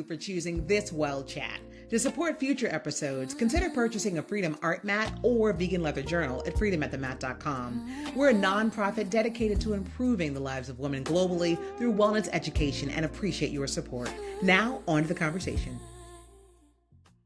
for choosing this Well Chat. To support future episodes, consider purchasing a Freedom Art Mat or vegan leather journal at freedomatthemat.com. We're a nonprofit dedicated to improving the lives of women globally through wellness education and appreciate your support. Now, on to the conversation.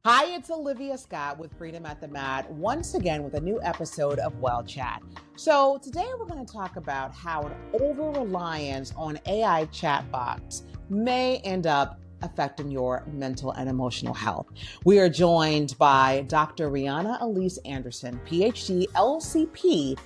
Hi, it's Olivia Scott with Freedom at the Mat, once again with a new episode of Well Chat. So today we're going to talk about how an over-reliance on AI chatbots may end up affecting your mental and emotional health. We are joined by Dr. Riana Elyse Anderson, PhD, LCP,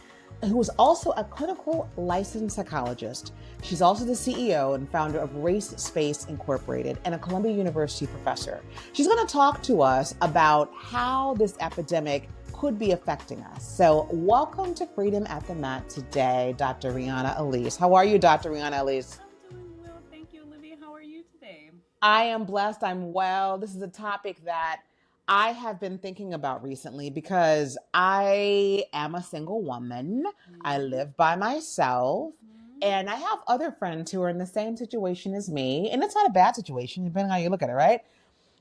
who is also a clinical licensed psychologist. She's also the CEO and founder of Race Space Incorporated and a Columbia University professor. She's going to talk to us about how this epidemic could be affecting us. So welcome to Freedom at the Mat today, Dr. Riana Elyse. How are you, Dr. Riana Elyse? I'm doing well. Thank you, Olivia. How are you today? I am blessed. I'm well. This is a topic that I have been thinking about recently because I am a single woman. I live by myself. And I have other friends who are in the same situation as me. And it's not a bad situation, depending on how you look at it, right?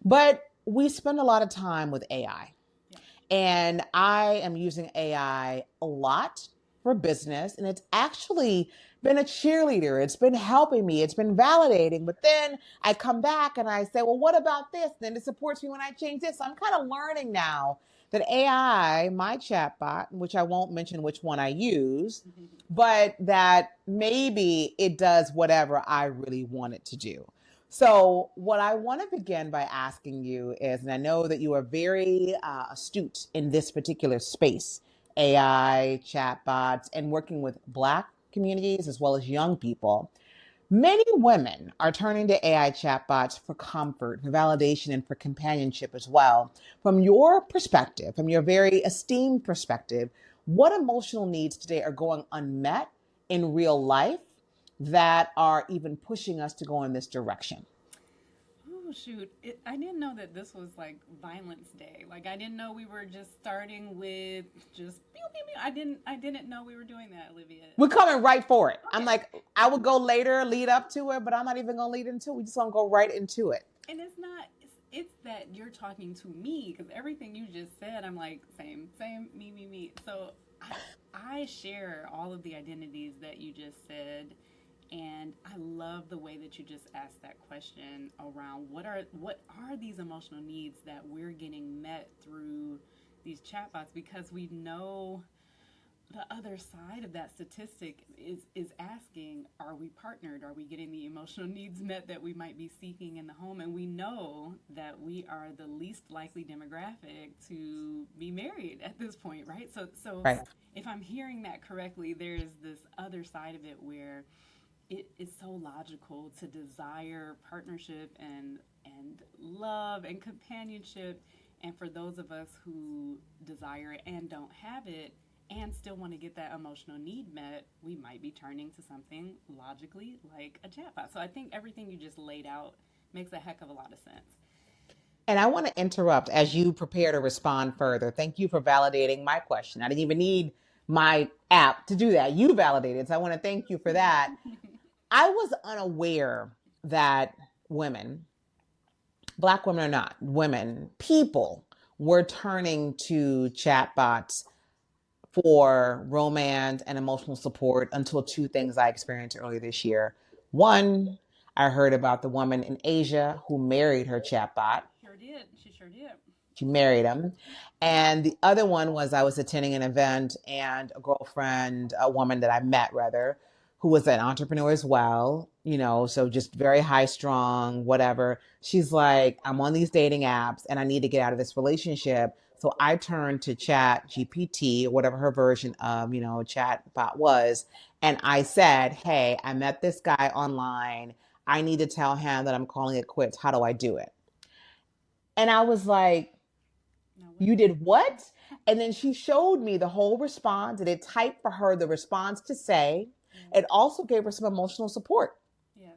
But we spend a lot of time with AI. Yeah. And I am using AI a lot for business. And it's actually been a cheerleader. It's been helping me. It's been validating. But then I come back and I say, well, what about this? Then it supports me when I change this. So I'm kind of learning now that AI, my chatbot, which I won't mention which one I use, but that maybe it does whatever I really want it to do. So what I want to begin by asking you is, and I know that you are very astute in this particular space, AI, chatbots, and working with Black communities as well as young people. Many women are turning to AI chatbots for comfort, for validation, and for companionship as well. From your perspective, from your very esteemed perspective, what emotional needs today are going unmet in real life that are even pushing us to go in this direction? Oh shoot! I didn't know that this was like Violence Day. Like I didn't know we were just starting with just pew pew pew. I didn't know we were doing that, Olivia. We're coming right for it. Okay. I'm like, I would go later, lead up to it, but I'm not even going to lead into it. We just want to go right into it. And it's not. It's that you're talking to me because everything you just said, I'm like same, me. So I share all of the identities that you just said. And I love the way that you just asked that question around what are these emotional needs that we're getting met through these chatbots, because we know the other side of that statistic is asking, are we partnered? Are we getting the emotional needs met that we might be seeking in the home? And we know that we are the least likely demographic to be married at this point, right? So Right. if I'm hearing that correctly, there's this other side of it where it is so logical to desire partnership and love and companionship. And for those of us who desire it and don't have it and still want to get that emotional need met, we might be turning to something logically like a chatbot. So I think everything you just laid out makes a heck of a lot of sense. And I want to interrupt as you prepare to respond further. Thank you for validating my question. I didn't even need my app to do that. You validated. So I want to thank you for that. I was unaware that women, Black women or not, women, people were turning to chatbots for romance and emotional support until two things I experienced earlier this year. One, I heard about the woman in Asia who married her chatbot. She sure did. She married him. And the other one was I was attending an event and a woman that I met rather, who was an entrepreneur as well, so just very high strong, whatever. She's like, I'm on these dating apps and I need to get out of this relationship. So I turned to Chat GPT, or whatever her version of, chat bot was. And I said, hey, I met this guy online. I need to tell him that I'm calling it quits. How do I do it? And I was like, you did what? And then she showed me the whole response, and it typed for her the response to say. It also gave her some emotional support. Yeah.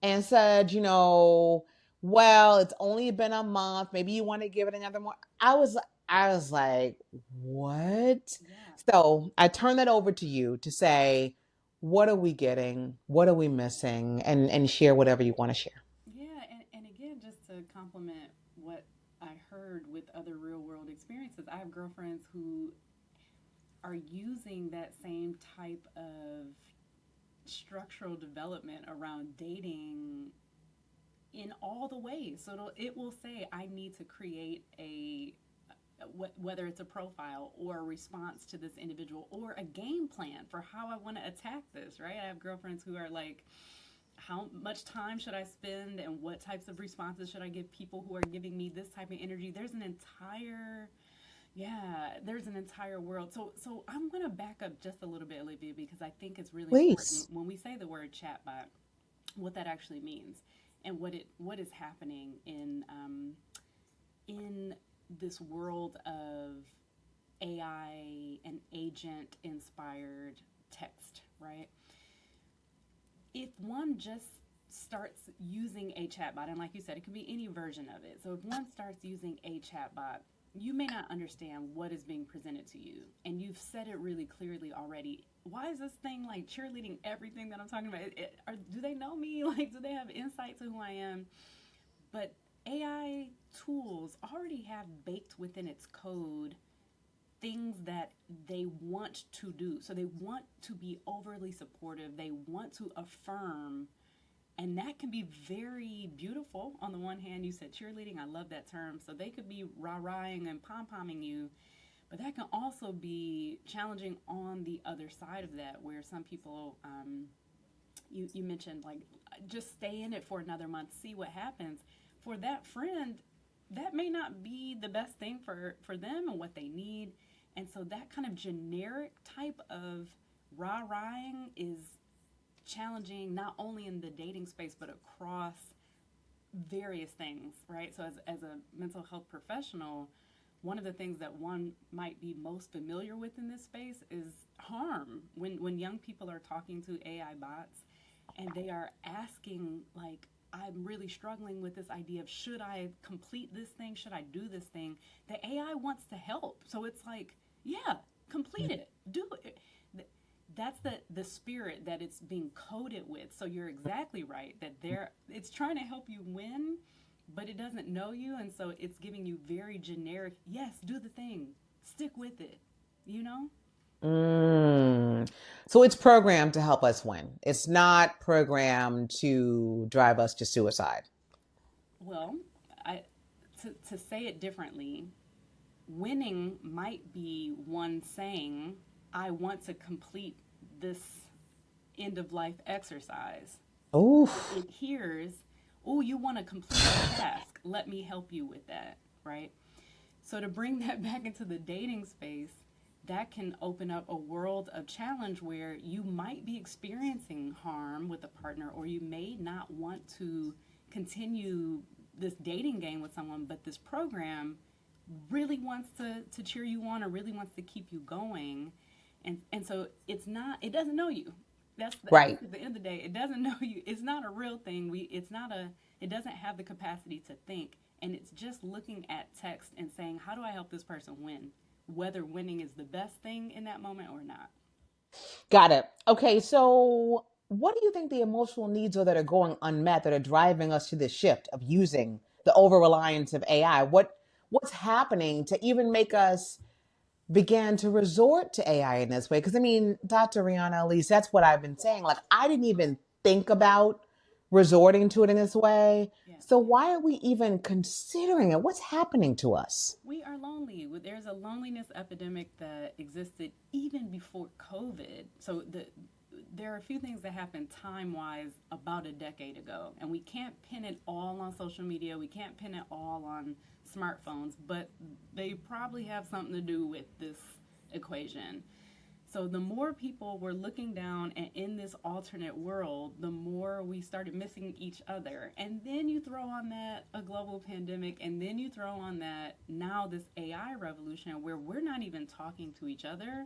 And said, well, it's only been a month. Maybe you want to give it another month. I was like, what? Yeah. So I turn that over to you to say, what are we getting? What are we missing? And share whatever you want to share. Yeah, and again, just to to complement what I heard with other real world experiences, I have girlfriends who are using that same type of structural development around dating in all the ways. So it will say, I need to create whether it's a profile or a response to this individual or a game plan for how I want to attack this, right? I have girlfriends who are like, how much time should I spend and what types of responses should I give people who are giving me this type of energy? There's an entire world. So I'm going to back up just a little bit, Olivia, because I think it's really important Please. when we say the word chatbot, what that actually means and what is happening in this world of AI and agent inspired text, right? If one just starts using a chatbot, and like you said, it could be any version of it. So if one starts using a chatbot, you may not understand what is being presented to you. And you've said it really clearly already. Why is this thing like cheerleading everything that I'm talking about? Do they know me? Like, do they have insight to who I am? But AI tools already have baked within its code things that they want to do. So they want to be overly supportive. They want to affirm. And that can be very beautiful. On the one hand, you said cheerleading. I love that term. So they could be rah-rahing and pom-pomming you. But that can also be challenging on the other side of that, where some people, you mentioned, like, just stay in it for another month, see what happens. For that friend, that may not be the best thing for them and what they need. And so that kind of generic type of rah-rahing is challenging not only in the dating space but across various things, right? So as a mental health professional, one of the things that one might be most familiar with in this space is harm. When young people are talking to AI bots and they are asking, like, I'm really struggling with this idea of, should I complete this thing? Should I do this thing? The AI wants to help. So it's like, yeah, complete it. Do it. That's the spirit that it's being coded with. So you're exactly right that it's trying to help you win, but it doesn't know you, and so it's giving you very generic, yes, do the thing, stick with it, you know? Mm. So it's programmed to help us win. It's not programmed to drive us to suicide. Well, I to say it differently, winning might be one saying, I want to complete this end of life exercise. Oh, It hears, oh, you want to complete a task. Let me help you with that, right? So to bring that back into the dating space, that can open up a world of challenge where you might be experiencing harm with a partner, or you may not want to continue this dating game with someone, but this program really wants to cheer you on or really wants to keep you going. And so it doesn't know you. right. At the end of the day, it doesn't know you. It's not a real thing. It doesn't have the capacity to think. And it's just looking at text and saying, how do I help this person win? Whether winning is the best thing in that moment or not. Got it. Okay, so what do you think the emotional needs are that are going unmet that are driving us to this shift of using the over reliance of AI? What's happening to even make us began to resort to AI in this way? Because I mean, Dr. Riana Elyse, that's what I've been saying. Like, I didn't even think about resorting to it in this way. Yeah. So why are we even considering it? What's happening to us? We are lonely. There's a loneliness epidemic that existed even before COVID. So there are a few things that happened time-wise about a decade ago, and we can't pin it all on social media. We can't pin it all on smartphones, but they probably have something to do with this equation. So the more people were looking down and in this alternate world, the more we started missing each other. And then you throw on that a global pandemic, and then you throw on that now this AI revolution where we're not even talking to each other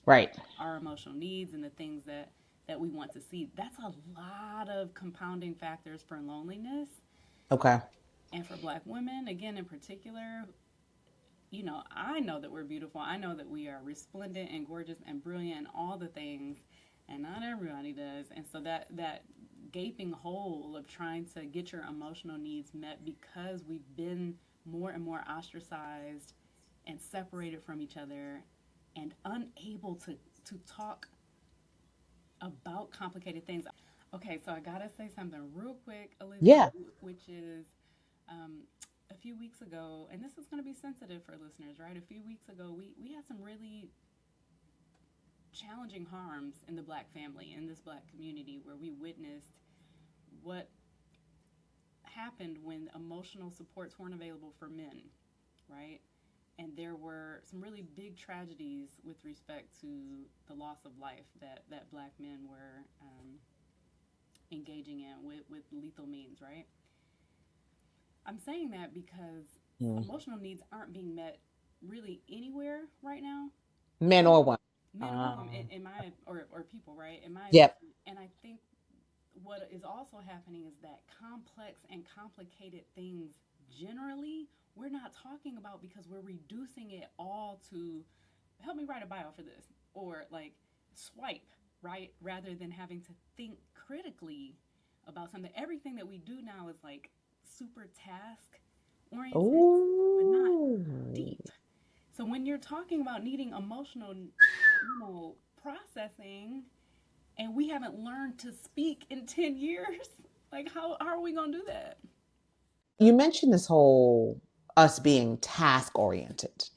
Right. about our emotional needs and the things that we want to see. That's a lot of compounding factors for loneliness. Okay. And for Black women, again, in particular, I know that we're beautiful. I know that we are resplendent and gorgeous and brilliant and all the things, and not everybody does. And so that gaping hole of trying to get your emotional needs met because we've been more and more ostracized and separated from each other and unable to talk about complicated things. Okay, so I gotta say something real quick, Olivia, Yeah. which is um, a few weeks ago, and this is going to be sensitive for listeners, right? A few weeks ago, we had some really challenging harms in the black family, in this black community, where we witnessed what happened when emotional supports weren't available for men, right? And there were some really big tragedies with respect to the loss of life that black men were engaging in with lethal means, right? I'm saying that because Mm. emotional needs aren't being met really anywhere right now. Men or women. Men or women, Um, in my or people, right? In my yep. opinion, and I think what is also happening is that complex and complicated things generally we're not talking about because we're reducing it all to help me write a bio for this or like swipe, right, rather than having to think critically about something. Everything that we do now is like super task oriented but not Oh. deep. So when you're talking about needing emotional, processing, and we haven't learned to speak in 10 years, like how are we going to do that? You mentioned this whole us being task oriented,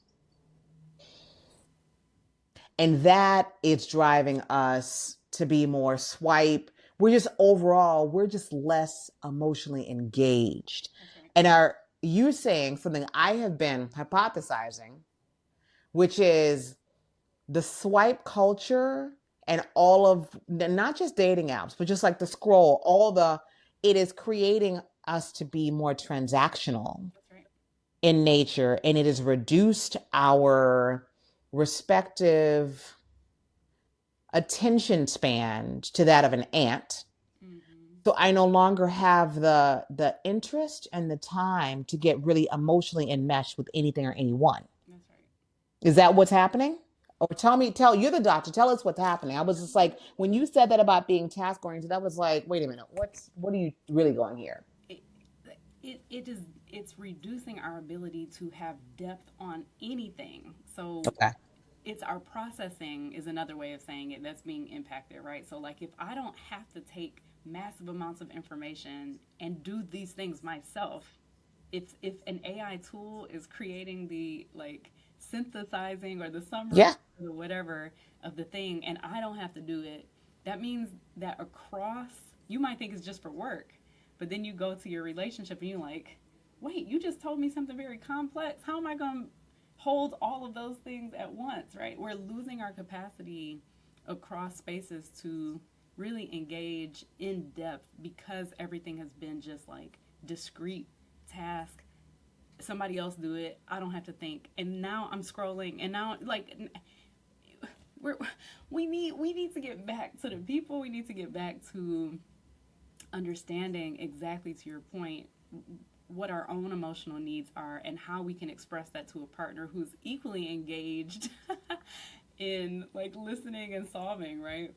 and that it's driving us to be more swipe. We're just less emotionally engaged. That's right. And are you saying something I have been hypothesizing, which is the swipe culture and all of not just dating apps, but just like the scroll, it is creating us to be more transactional That's right. in nature, and it has reduced our respective attention span to that of an ant. Mm-hmm. So I no longer have the interest and the time to get really emotionally enmeshed with anything or anyone. That's right. Is that what's happening? Or tell you're the doctor, tell us what's happening. I was just like, when you said that about being task oriented, I was like, wait a minute, what are you really going here? It, it is it's reducing our ability to have depth on anything. So Okay. it's our processing is another way of saying it that's being impacted, right? So like if I don't have to take massive amounts of information and do these things myself, if an AI tool is creating the like synthesizing or the summary Yeah. or the whatever of the thing and I don't have to do it, that means that across you might think it's just for work, but then you go to your relationship and you're like, wait, you just told me something very complex. How am I going to hold all of those things at once, right? We're losing our capacity across spaces to really engage in depth because everything has been just like discrete task. Somebody else do it. I don't have to think. And now I'm scrolling. And now like we're we need to get back to the people. We need to get back to understanding exactly to your point what our own emotional needs are and how we can express that to a partner who's equally engaged in like listening and solving, right?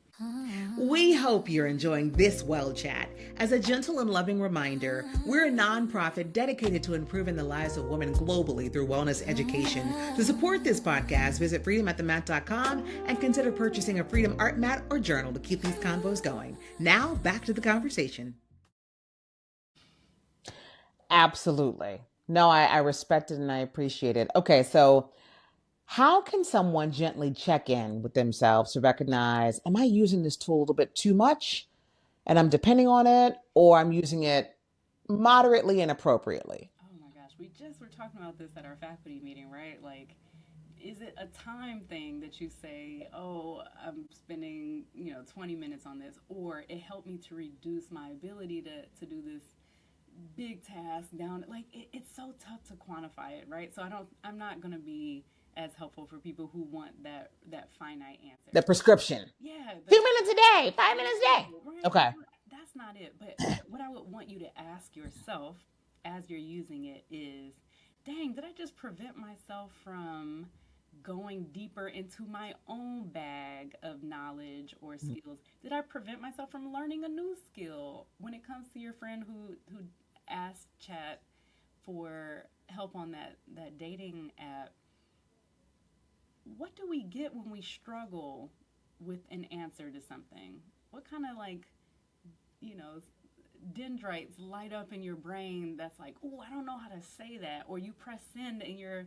We hope you're enjoying this Well Chat. As a gentle and loving reminder, we're a nonprofit dedicated to improving the lives of women globally through wellness education. To support this podcast, visit freedomatthemat.com and consider purchasing a Freedom Art Mat or journal to keep these convos going. Now, back to the conversation. Absolutely. No, I respect it and I appreciate it. Okay, so how can someone gently check in with themselves to recognize, am I using this tool a little bit too much and I'm depending on it, or I'm using it moderately and appropriately? Oh my gosh, we just were talking about this at our faculty meeting, right? Like, is it a time thing that you say, oh, I'm spending 20 minutes on this, or it helped me to reduce my ability to do this big task down? Like it's so tough to quantify it, right? So I'm not gonna be as helpful for people who want that finite answer. The prescription. Yeah, 2 minutes a day, 5 minutes a day. right. Okay. That's not it. But what I would want you to ask yourself as you're using it is, dang, did I just prevent myself from going deeper into my own bag of knowledge or skills? Did I prevent myself from learning a new skill? When it comes to your friend who asked chat for help on that dating app, what do we get when we struggle with an answer to something? What kind of like, you know, dendrites light up in your brain that's like, oh, I don't know how to say that, or you press send and your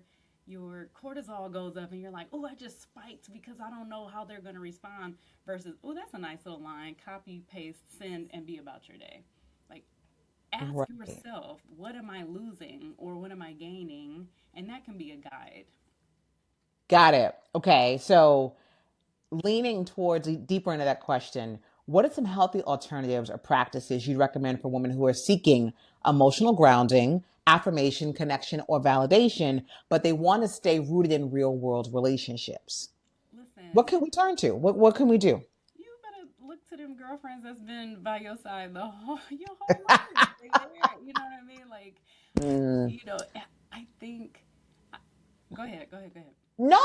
cortisol goes up and you're like, oh, I just spiked because I don't know how they're going to respond, versus, oh, that's a nice little line, copy, paste, send, and be about your day. Like, ask Right. yourself, what am I losing or what am I gaining? And that can be a guide. Got it. Okay. So leaning towards deeper into that question, what are some healthy alternatives or practices you'd recommend for women who are seeking emotional grounding, affirmation, connection, or validation, but they want to stay rooted in real world relationships? What Listen, can we turn to? What can we do? you better look to them girlfriends that's been by your side the whole your whole life. They there, you know what I mean? Like, Mm. you know, I think. Go ahead, go ahead, go ahead. No, no,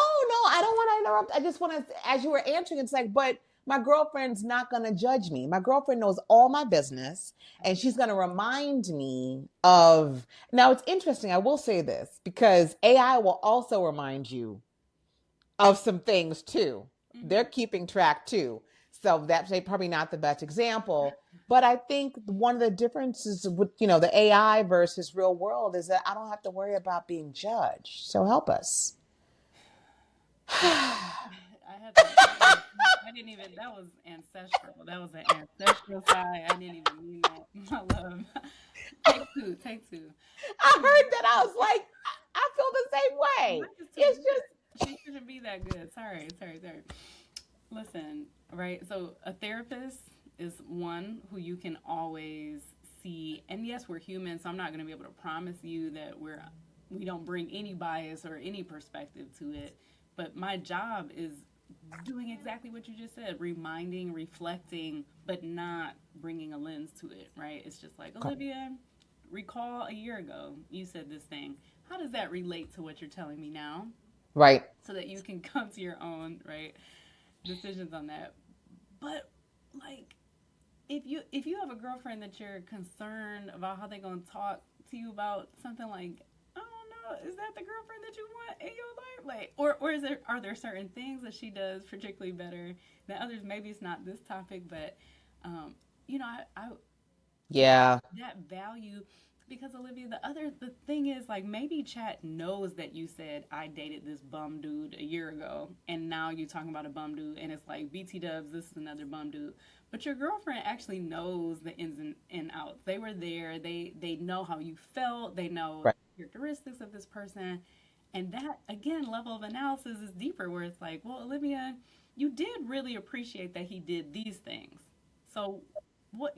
I don't want to interrupt. I just want to, as you were answering, it's like, but my girlfriend's not going to judge me. My girlfriend knows all my business I and love she's going to remind me of. Now, it's interesting. I will say this because AI will also remind you of some things too. that. They're Hmm. keeping track too. So that's probably not the best example. But I think one of the differences with, the AI versus real world is that I don't have to worry about being judged. So help us. I had to. I didn't even. That was ancestral. That was an ancestral sigh. I didn't even mean that. My love. Take two. Take two. I heard that. I was like, I feel the same way. Mine is too It's good. just, She shouldn't be that good. Sorry. Sorry. Sorry. Listen. Right. So a therapist is one who you can always see. And yes, we're human, so I'm not going to be able to promise you that we don't bring any bias or any perspective to it. But my job is doing exactly what you just said, reminding, reflecting, but not bringing a lens to it, right? It's just like, Olivia, recall a year ago you said this thing. How does that relate to what you're telling me now? right. So that you can come to your own, right, decisions on that. But like, if you have a girlfriend that you're concerned about how they're gonna talk to you about something, like, I don't know, is that the girlfriend that you want in your life? Like, or are there certain things that she does particularly better than others? Maybe it's not this topic, but I Yeah. that value, because Olivia, the thing is, like, maybe chat knows that you said I dated this bum dude a year ago and now you're talking about a bum dude and it's like, BT dubs, this is another bum dude. But your girlfriend actually knows the ins and outs. They were there. They know how you felt. They know Right. characteristics of this person. And that, again, level of analysis is deeper, where it's like, well, Olivia, you did really appreciate that he did these things. So what,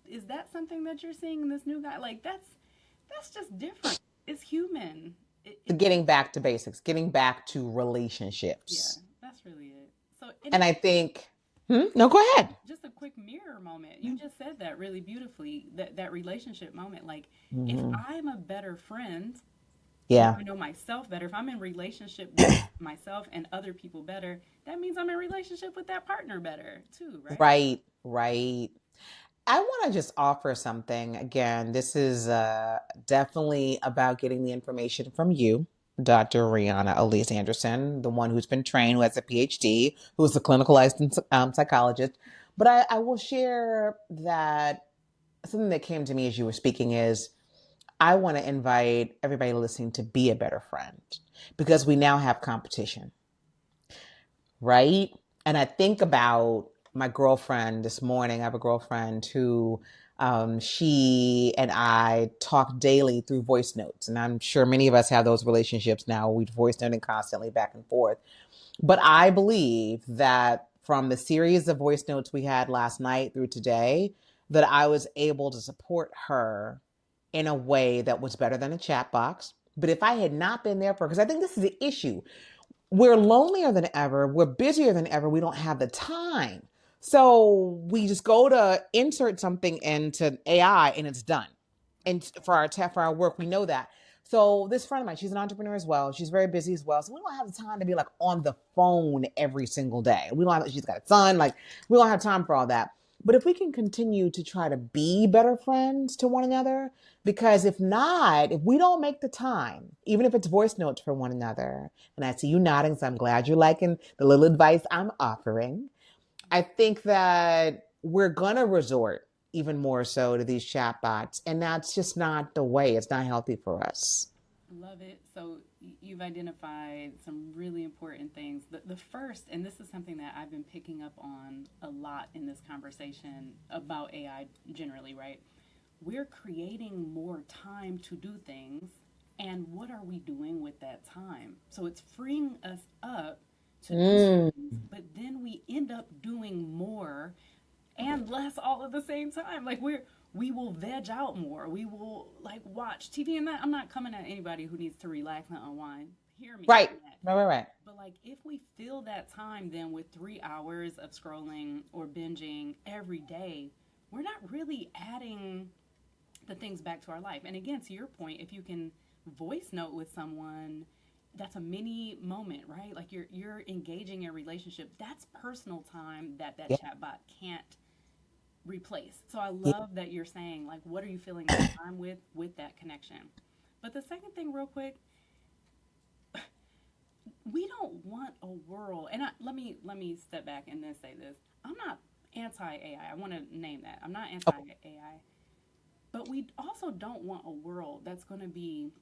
is that something that you're seeing in this new guy? Like, that's just different. It's human. It's Getting back to basics, getting back to Yeah, relationships. that's really it. So, and And it's I think, no, go ahead. just a quick mirror moment. You just said that really beautifully. That relationship moment. Like, if Hmm. I'm a better friend, and Yeah. I know myself better, if I'm in relationship with myself and other people better, that means I'm in relationship with that partner better too, right? Right. Right. I want to just offer something. Again, this is definitely about getting the information from you, Dr. Riana Elyse Anderson, the one who's been trained, who has a PhD, who's a clinical licensed psychologist. But I will share that something that came to me as you were speaking is I want to invite everybody listening to be a better friend because we now have competition, right? And I think about my girlfriend this morning. I have a girlfriend who she and I talk daily through voice notes. And I'm sure many of us have those relationships now. We voice noting constantly back and forth. But I believe that from the series of voice notes we had last night through today, that I was able to support her in a way that was better than a chat box. But if I had not been there for her, because I think this is the issue, we're lonelier than ever, we're busier than ever, we don't have the time. So we just go to insert something into AI and it's done. And for our work, we know that. So this friend of mine, she's an entrepreneur as well. She's very busy as well. So we don't have the time to be like on the phone every single day. We don't have, she's got a son, like we don't have time for all that. But if we can continue to try to be better friends to one another, because if not, if we don't make the time, even if it's voice notes for one another, and I see you nodding, so I'm glad you're liking the little advice I'm offering. I think that we're going to resort even more so to these chatbots, and that's just not the way. It's not healthy for us. Love it. So you've identified some really important things. The first, and this is something that I've been picking up on a lot in this conversation about AI generally, right? We're creating more time to do things, and what are we doing with that time? So it's freeing us up to do Mm, things, but then we end up doing more and less all at the same time. Like we will veg out more. We will like watch TV, and I'm not coming at anybody who needs to relax and unwind. Hear me right. on that. Right. But like if we fill that time then with 3 hours of scrolling or binging every day, we're not really adding the things back to our life. And again, to your point, if you can voice note with someone, that's a mini moment, right? Like you're engaging in a relationship. That's personal time that that Yeah. chatbot can't replace. So I love that you're saying like what are you filling that time with that connection. But the second thing real quick, we don't want a world and let me step back and then say this. I'm not anti AI. I want to name that. I'm not anti Oh, AI. But we also don't want a world that's going to be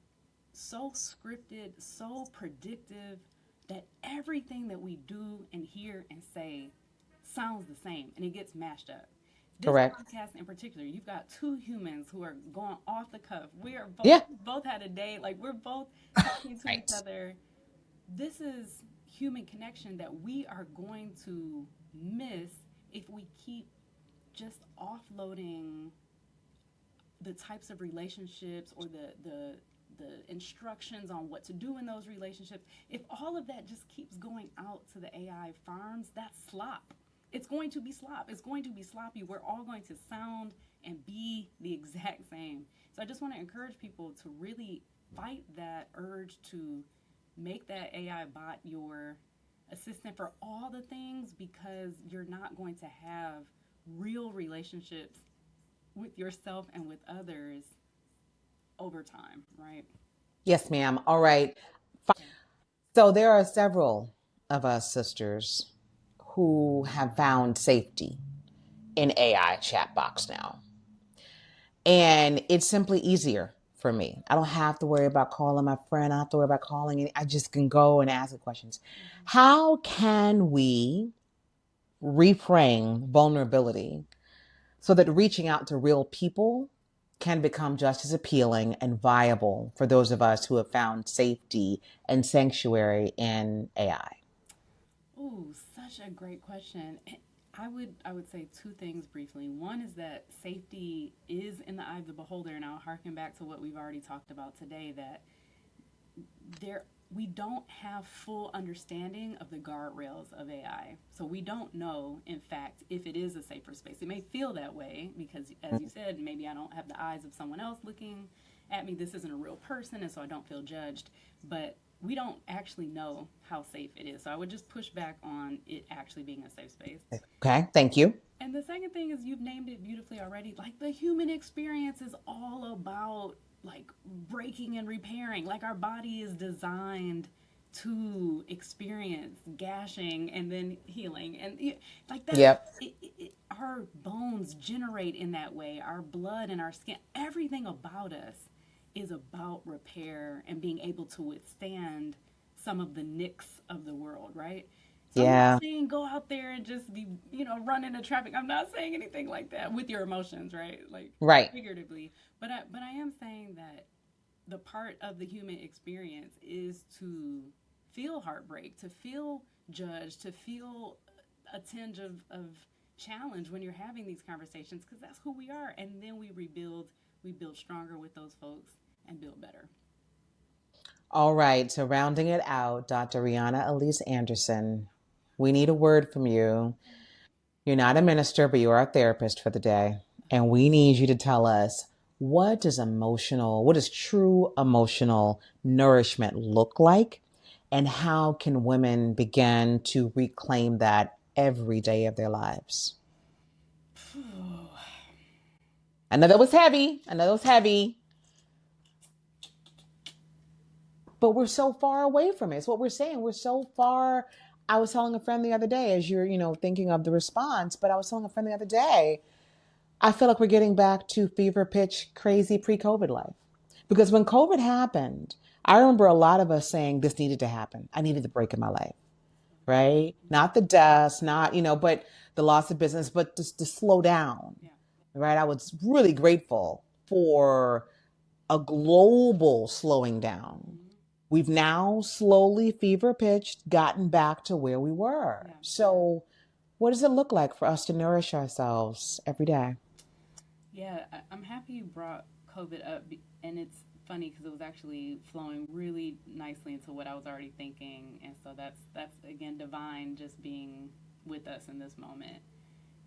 so scripted, so predictive that everything that we do and hear and say sounds the same and it gets mashed up. This correct. podcast in particular, you've got two humans who are going off the cuff. We are Yeah. both had a day, like we're both talking to each Right. other. This is human connection that we are going to miss if we keep just offloading the types of relationships or the instructions on what to do in those relationships, if all of that just keeps going out to the AI farms, that's slop. It's going to be slop. It's going to be sloppy. We're all going to sound and be the exact same. So I just want to encourage people to really fight that urge to make that AI bot your assistant for all the things because you're not going to have real relationships with yourself and with others over time, right? Yes, ma'am. All right. Okay. So there are several of us sisters who have found safety in AI chat box now. And it's simply easier for me. I don't have to worry about calling my friend. I don't have to worry about calling it. I just can go and ask the questions. Mm-hmm. How can we reframe vulnerability so that reaching out to real people can become just as appealing and viable for those of us who have found safety and sanctuary in AI? Ooh, such a great question. I would say two things briefly. One is that safety is in the eye of the beholder, and I'll harken back to what we've already talked about today. That there we don't have full understanding of the guardrails of AI. So we don't know, in fact, if it is a safer space. It may feel that way because, as you said, maybe I don't have the eyes of someone else looking at me. This isn't a real person, and so I don't feel judged. But we don't actually know how safe it is. So I would just push back on it actually being a safe space. Okay, thank you. And the second thing is you've named it beautifully already. Like the human experience is all about like breaking and repairing. Like our body is designed to experience gashing and then healing and like that Yep. our bones generate in that way, our blood and our skin, everything about us is about repair and being able to withstand some of the nicks of the world, right? So I'm not Yeah. saying go out there and just be, run into traffic. I'm not saying anything like that with your emotions, right? Like Right. figuratively. But I am saying that the part of the human experience is to feel heartbreak, to feel judged, to feel a tinge of challenge when you're having these conversations because that's who we are. And then we build stronger with those folks and build better. All right. So rounding it out, Dr. Riana Elyse Anderson, we need a word from you. You're not a minister, but you are a therapist for the day. And we need you to tell us what does true emotional nourishment look like? And how can women begin to reclaim that every day of their lives? I know that was heavy. But we're so far away from it. It's what we're saying. We're so far. I was telling a friend the other day, as you're, thinking of the response, but I was telling a friend the other day, I feel like we're getting back to fever pitch, crazy pre-COVID life. Because when COVID happened, I remember a lot of us saying this needed to happen. I needed a break in my life, right? Not the deaths, not, but the loss of business, but just to slow down, right? I was really grateful for a global slowing down. We've now slowly, fever pitched, gotten back to where we were. Yeah. So, what does it look like for us to nourish ourselves every day? Yeah, I'm happy you brought COVID up, and it's funny because it was actually flowing really nicely into what I was already thinking, and so that's again divine, just being with us in this moment.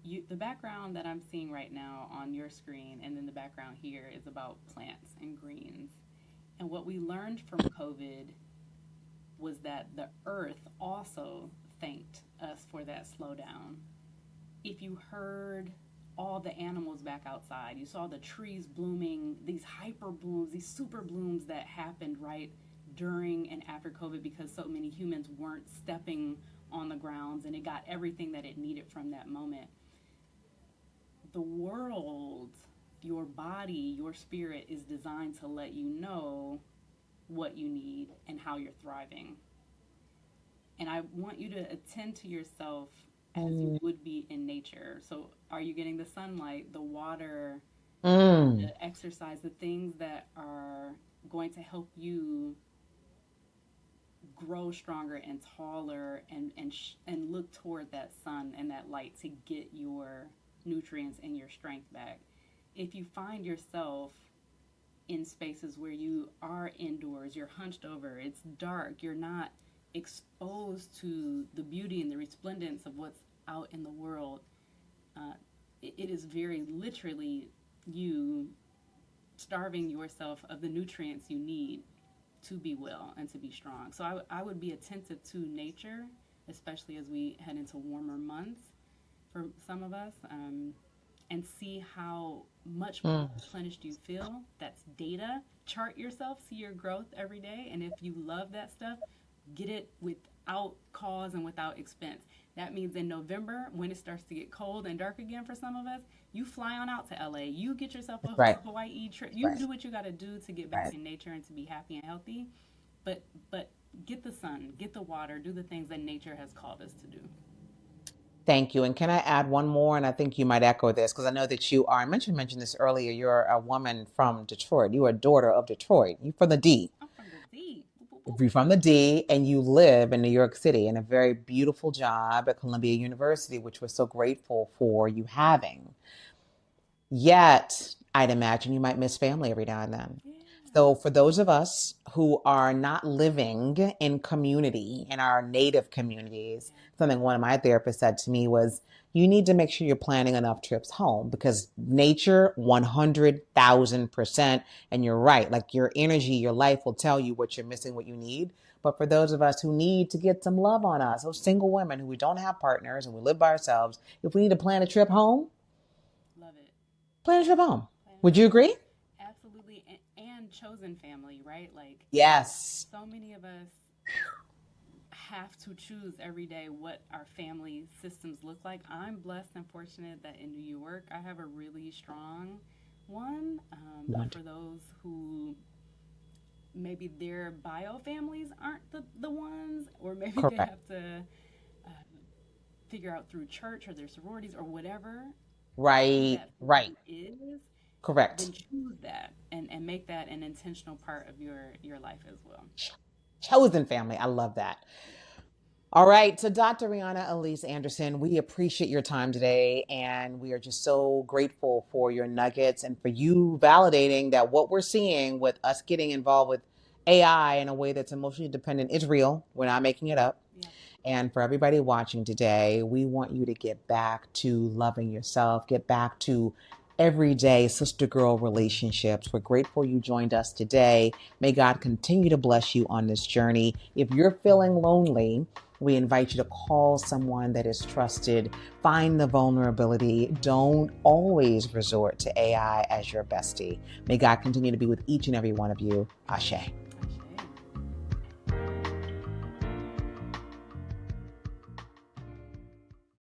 The background that I'm seeing right now on your screen, and then the background here is about plants and greens. And what we learned from COVID was that the earth also thanked us for that slowdown. If you heard all the animals back outside, you saw the trees blooming, these hyper blooms, these super blooms that happened right during and after COVID because so many humans weren't stepping on the grounds, and it got everything that it needed from that moment. The world, your body, your spirit is designed to let you know what you need and how you're thriving. And I want you to attend to yourself as you would be in nature. So, are you getting the sunlight, the water, the exercise, the things that are going to help you grow stronger and taller and look toward that sun and that light to get your nutrients and your strength back? If you find yourself in spaces where you are indoors, you're hunched over, it's dark, you're not exposed to the beauty and the resplendence of what's out in the world, it is very literally you starving yourself of the nutrients you need to be well and to be strong. So I would be attentive to nature, especially as we head into warmer months for some of us, and see how much more replenished you feel. That's data. Chart yourself, see your growth every day, and if you love that stuff, get it without cause and without expense. That means in November, when it starts to get cold and dark again for some of us, you fly on out to LA. You get yourself a Hawaii trip. You do what you got to do to get back in nature and to be happy and healthy. But get the sun, get the water, do the things that nature has called us to do. Thank you. And can I add one more? And I think you might echo this because I know that you are, I mentioned this earlier, you're a woman from Detroit. You are a daughter of Detroit. You're from the D. I'm from the D. You're from the D, and you live in New York City in a very beautiful job at Columbia University, which we're so grateful for you having. Yet, I'd imagine you might miss family every now and then. Yeah. So, for those of us who are not living in community, in our native communities, something one of my therapists said to me was, you need to make sure you're planning enough trips home because nature, 100,000%. And you're right, like your energy, your life will tell you what you're missing, what you need. But for those of us who need to get some love on us, those single women who we don't have partners and we live by ourselves, if we need to plan a trip home, love it. Plan a trip home. Would you agree? Absolutely. And chosen family, right? Like, yes. So many of us have to choose every day what our family systems look like. I'm blessed and fortunate that in New York, I have a really strong one. But for those who maybe their bio families aren't the ones, or maybe Correct. They have to figure out through church or their sororities or whatever. Right. Is correct. Then choose that and make that an intentional part of your life as well. Chosen family. I love that. All right. So Dr. Riana Elyse Anderson, we appreciate your time today. And we are just so grateful for your nuggets and for you validating that what we're seeing with us getting involved with AI in a way that's emotionally dependent is real. We're not making it up. Yeah. And for everybody watching today, we want you to get back to loving yourself, get back to everyday sister girl relationships. We're grateful you joined us today. May God continue to bless you on this journey. If you're feeling lonely, we invite you to call someone that is trusted. Find the vulnerability. Don't always resort to AI as your bestie. May God continue to be with each and every one of you. Ashe.